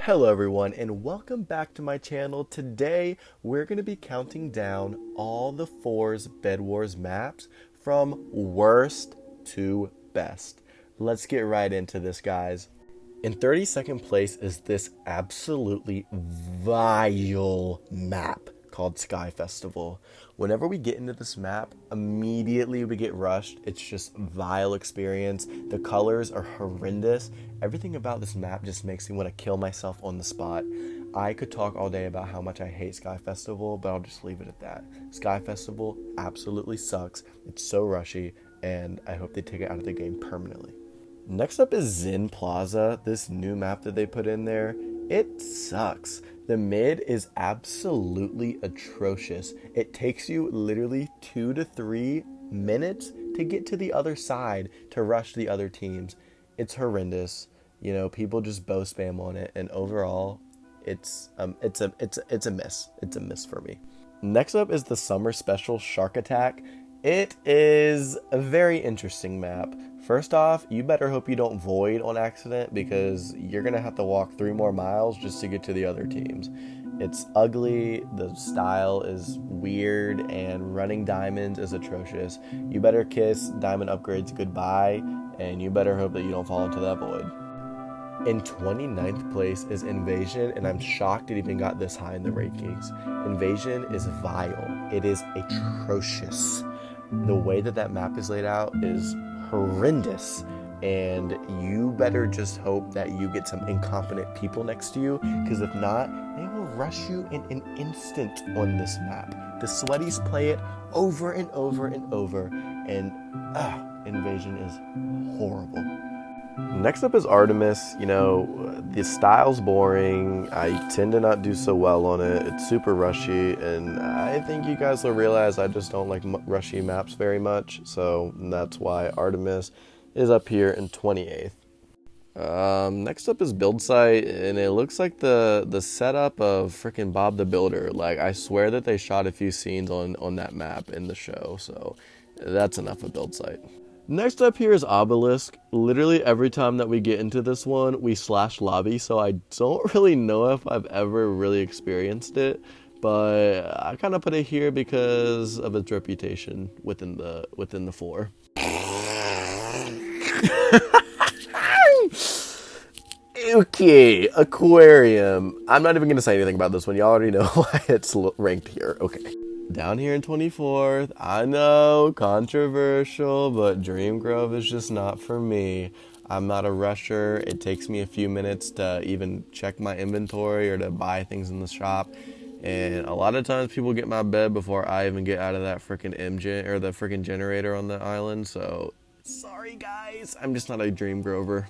Hello everyone and welcome back to my channel. Today we're going to be counting down all the 4's Bed Wars maps from worst to best. Let's get right into this, guys. In 32nd place is this absolutely vile map called Sky Festival. Whenever we get into this map, immediately we get rushed. It's just vile experience. The colors are horrendous. Everything about this map just makes me want to kill myself on the spot. I could talk all day about how much I hate Sky Festival, but I'll just leave it at that. Sky Festival absolutely sucks. It's so rushy, and I hope they take it out of the game permanently. Next up is Zen Plaza, this new map that they put in there. It sucks. The mid is absolutely atrocious. It takes you literally 2 to 3 minutes to get to the other side to rush the other teams. It's horrendous. You know, people just bow spam on it, and overall, it's a miss. It's a miss for me. Next up is the Summer Special Shark Attack. It is a very interesting map. First off, you better hope you don't void on accident because you're going to have to walk 3 more miles just to get to the other teams. It's ugly, the style is weird, and running diamonds is atrocious. You better kiss diamond upgrades goodbye, and you better hope that you don't fall into that void. In 29th place is Invasion, and I'm shocked it even got this high in the rankings. Invasion is vile. It is atrocious. The way that map is laid out is horrendous, and you better just hope that you get some incompetent people next to you, because if not, they will rush you in an instant on this map. The sweaties play it over and over and over, and Invasion is horrible. Next up is Artemis. You know, the style's boring. I tend to not do so well on it. It's super rushy, and I think you guys will realize I just don't like rushy maps very much, so that's why Artemis is up here in 28th. Next up is Build Site, and it looks like the setup of freaking Bob the Builder. Like, I swear that they shot a few scenes on that map in the show, so that's enough of Build Site. Next up here is Obelisk. Literally every time that we get into this one, we slash lobby, so I don't really know if I've ever really experienced it, but I kind of put it here because of its reputation within the 4. Okay, Aquarium. I'm not even going to say anything about this one. You already know why it's ranked here. Okay. Down here in 24th, I know, controversial, but Dream Grove is just not for me. I'm not a rusher. It takes me a few minutes to even check my inventory or to buy things in the shop. And a lot of times people get my bed before I even get out of that freaking engine or the freaking generator on the island. So, sorry guys, I'm just not a Dream Grover.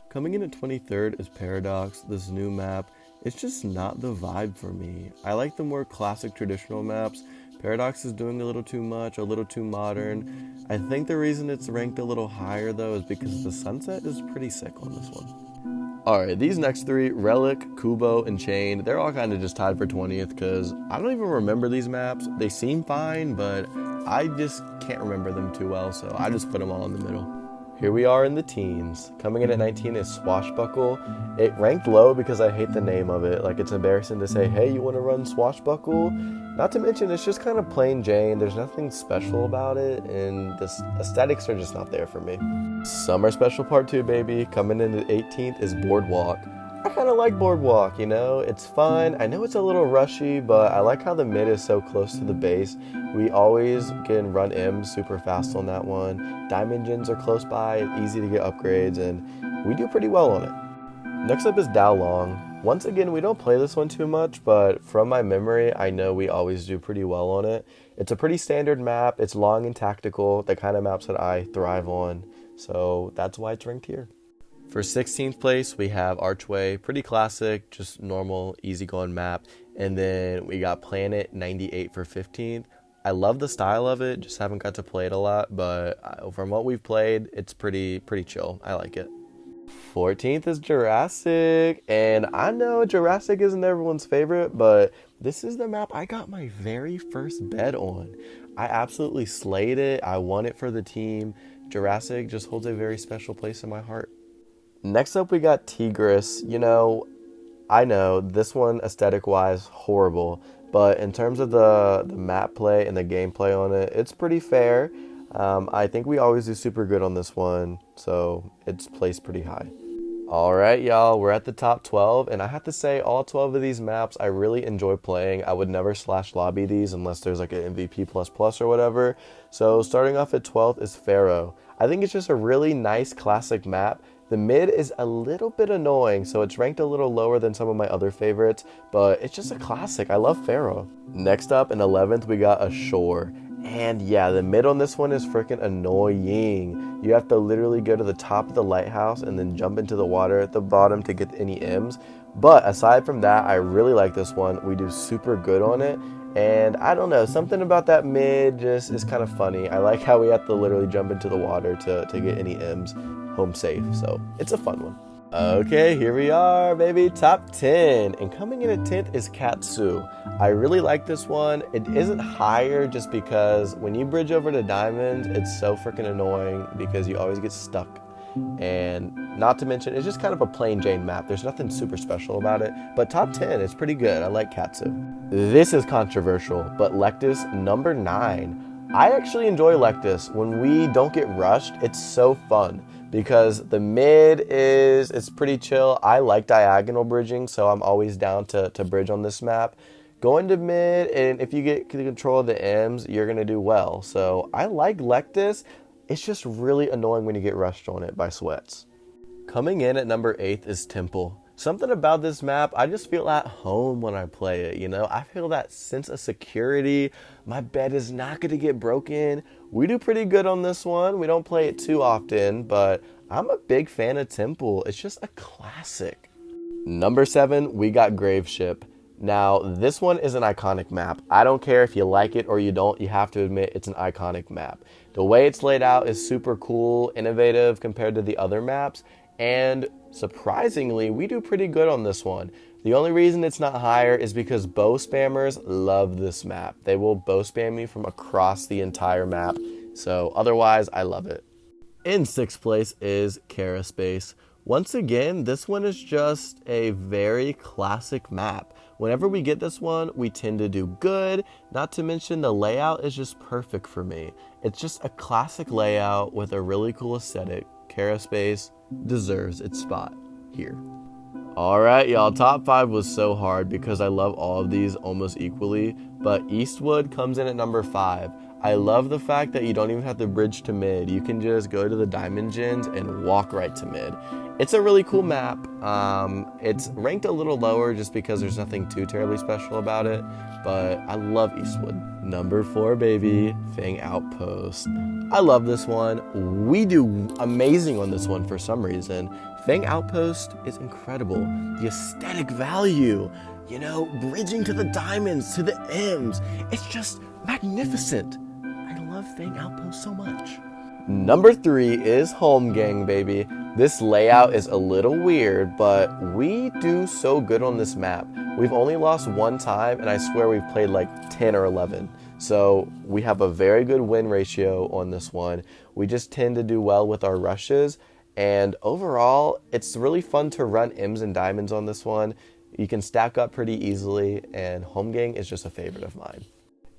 Coming in at 23rd is Paradox, this new map. It's just not the vibe for me. I like the more classic traditional maps. Paradox is doing a little too much, a little too modern. I think the reason it's ranked a little higher though is because the sunset is pretty sick on this one. Alright, these next 3, Relic, Kubo, and Chain, they're all kind of just tied for 20th because I don't even remember these maps. They seem fine, but I just can't remember them too well, so I just put them all in the middle. Here we are in the teens. Coming in at 19 is Swashbuckle. It ranked low because I hate the name of it. Like, it's embarrassing to say, hey, you want to run Swashbuckle? Not to mention, it's just kind of plain Jane. There's nothing special about it, and the aesthetics are just not there for me. Summer Special Part 2, baby. Coming in at 18th is Boardwalk. I kind of like Boardwalk, you know? It's fun. I know it's a little rushy, but I like how the mid is so close to the base. We always can run M super fast on that one. Diamond gens are close by, easy to get upgrades, and we do pretty well on it. Next up is Dao Long. Once again, we don't play this one too much, but from my memory, I know we always do pretty well on it. It's a pretty standard map. It's long and tactical, the kind of maps that I thrive on, so that's why it's ranked here. For 16th place, we have Archway, pretty classic, just normal, easygoing map. And then we got Planet 98 for 15th. I love the style of it, just haven't got to play it a lot, but from what we've played, it's pretty chill. I like it. 14th is Jurassic, and I know Jurassic isn't everyone's favorite, but this is the map I got my very first bed on. I absolutely slayed it. I won it for the team. Jurassic just holds a very special place in my heart. Next up, we got Tigris. You know, I know this one aesthetic-wise horrible, but in terms of the map play and the gameplay on it, it's pretty fair. I think we always do super good on this one, so it's placed pretty high. Alright y'all, we're at the top 12, and I have to say all 12 of these maps I really enjoy playing. I would never slash lobby these unless there's like an MVP++ or whatever. So starting off at 12th is Pharaoh. I think it's just a really nice classic map. The mid is a little bit annoying, so it's ranked a little lower than some of my other favorites, but it's just a classic. I love Pharaoh. Next up in 11th we got Ashore. And yeah, the mid on this one is freaking annoying. You have to literally go to the top of the lighthouse and then jump into the water at the bottom to get any M's. But aside from that, I really like this one. We do super good on it. And I don't know, something about that mid just is kind of funny. I like how we have to literally jump into the water to get any M's home safe. So it's a fun one. Okay, here we are, baby, top 10. And coming in at 10th is Katsu. I really like this one. It isn't higher just because when you bridge over to diamonds, it's so freaking annoying because you always get stuck. And not to mention, it's just kind of a plain Jane map. There's nothing super special about it, but top 10 is pretty good. I like Katsu. This is controversial, but Lectus number 9. I actually enjoy Lectus. When we don't get rushed, it's so fun. Because the mid it's pretty chill. I like diagonal bridging, so I'm always down to bridge on this map. Going to mid, and if you get control of the M's, you're going to do well. So I like Lectus. It's just really annoying when you get rushed on it by sweats. Coming in at number 8 is Temple. Something about this map, I just feel at home when I play it, you know? I feel that sense of security. My bed is not going to get broken. We do pretty good on this one. We don't play it too often, but I'm a big fan of Temple. It's just a classic. Number 7, we got Graveship. Now, this one is an iconic map. I don't care if you like it or you don't, you have to admit it's an iconic map. The way it's laid out is super cool, innovative compared to the other maps, and surprisingly, we do pretty good on this one. The only reason it's not higher is because bow spammers love this map. They will bow spam me from across the entire map. So otherwise, I love it. In 6th place is Keraspace. Once again, this one is just a very classic map. Whenever we get this one, we tend to do good. Not to mention the layout is just perfect for me. It's just a classic layout with a really cool aesthetic. Keraspace deserves its spot here. Alright y'all, top 5 was so hard because I love all of these almost equally, but Eastwood comes in at number 5. I love the fact that you don't even have to bridge to mid. You can just go to the diamond gens and walk right to mid. It's a really cool map. It's ranked a little lower just because there's nothing too terribly special about it, but I love Eastwood. Number 4, baby, Fang Outpost. I love this one. We do amazing on this one for some reason. Fang Outpost is incredible. The aesthetic value, you know, bridging to the diamonds, to the M's. It's just magnificent. I love Fang Outpost so much. Number 3 is Home Gang, baby. This layout is a little weird, but we do so good on this map. We've only lost one time, and I swear we've played like 10 or 11. So we have a very good win ratio on this one. We just tend to do well with our rushes, and overall, it's really fun to run M's and diamonds on this one. You can stack up pretty easily, and Home Gang is just a favorite of mine.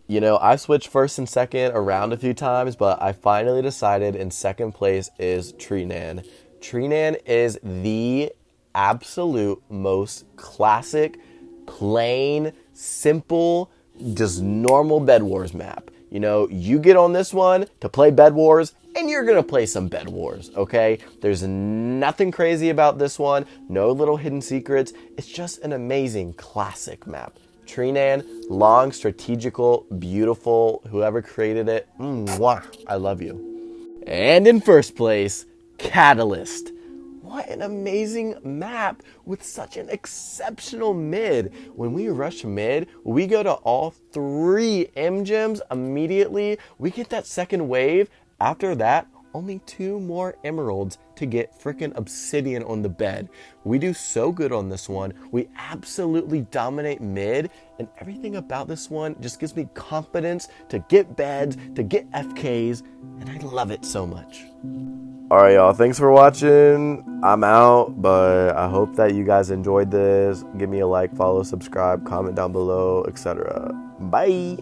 You know, I switched first and second around a few times, but I finally decided in 2nd place is Treenan. Treenan is the absolute most classic, plain, simple, just normal Bed Wars map. You know, you get on this one to play Bed Wars, and you're gonna play some Bed Wars, okay? There's nothing crazy about this one, no little hidden secrets. It's just an amazing classic map. Treenan, long, strategical, beautiful. Whoever created it, mwah, I love you. And in 1st place, Catalyst. What an amazing map with such an exceptional mid. When we rush mid, we go to all 3 M gems immediately. We get that 2nd wave. After that, only 2 more emeralds to get freaking obsidian on the bed. We do so good on this one. We absolutely dominate mid, and everything about this one just gives me confidence to get beds, to get FKs, and I love it so much. All right, y'all. Thanks for watching. I'm out, but I hope that you guys enjoyed this. Give me a like, follow, subscribe, comment down below, etc. Bye.